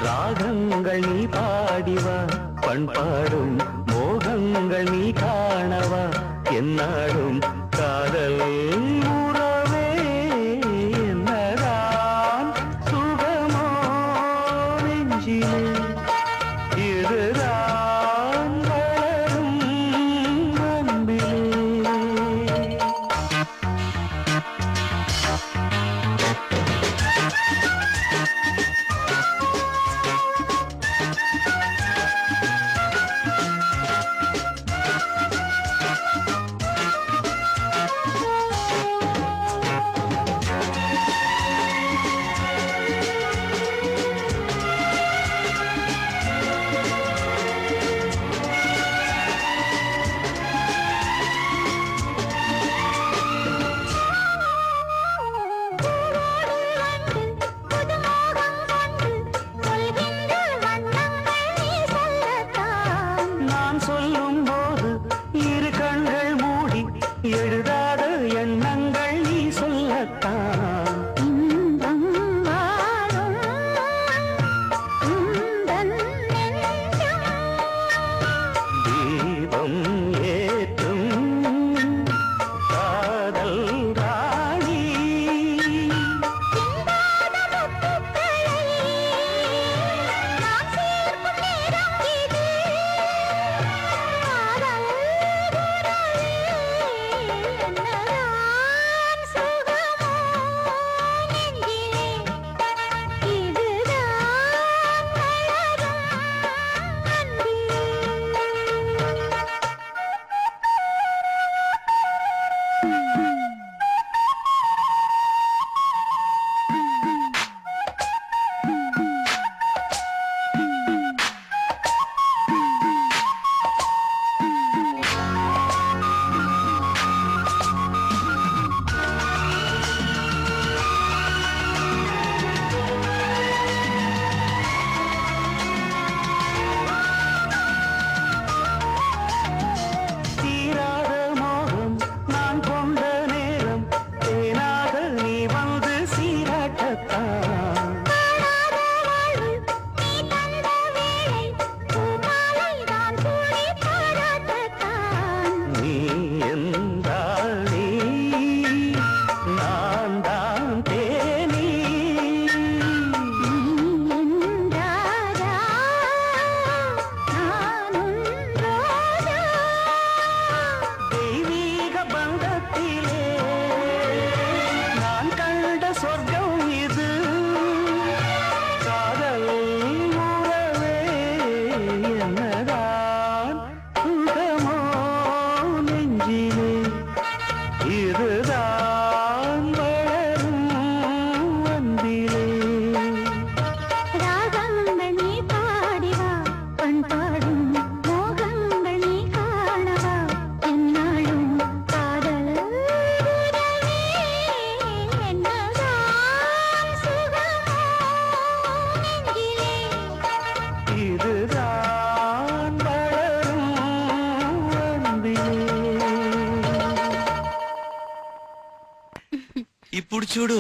ராகங்கள் நீ பாடிவா, பண்பாடும் மோகங்கள் நீ காணவா, என்னாடும் காதல் உறவே என்னதான் சுகமோ நெஞ்சிலே, இதுதான் வளரும் அன்பிலே. எழுதாத எண்ணங்கள் நீ சொல்லத்தான், இன்பம் வாழும் உந்தன் நெஞ்சம் தீபம் ஏற்றும் காதல் ராணி. சிந்தாத முத்துக்களை நாம் சேர்க்கும் நேரம் இது, காதல் என்னதான் சுகமோ நெஞ்சிலே, இதுதான் வளரும் அன்பிலே. தீராத மோகம் நான் கொண்ட நேரம், தேனாக நீ வந்து சீராட்டத்தான். காணாத வாழ்வு நீ தந்த வேளை, பூமாலை தான் சூடி பாராட்டத்தான். நீ என்றாளே, நான் தான் தேனீ. நீ என்றாரா, நானும் ரோஜா. தெய்வீக பந்தத்திலே நான் கண்ட சொர்க்கம் இது, காதல் உறவே என்னதான் சுகமோ நெஞ்சிலே, இதுதான் வளரும் அன்பிலே. ராகங்கள் நீ பாடிவா, பண்பாடும் மோகங்கள் நீ காணவா, என்னாலும் காதல் உறவே என்னதான் சுகமோ நெஞ்சிலே, இதுதான் வளரும் அன்பிலே. ఇప్పుడు చూడు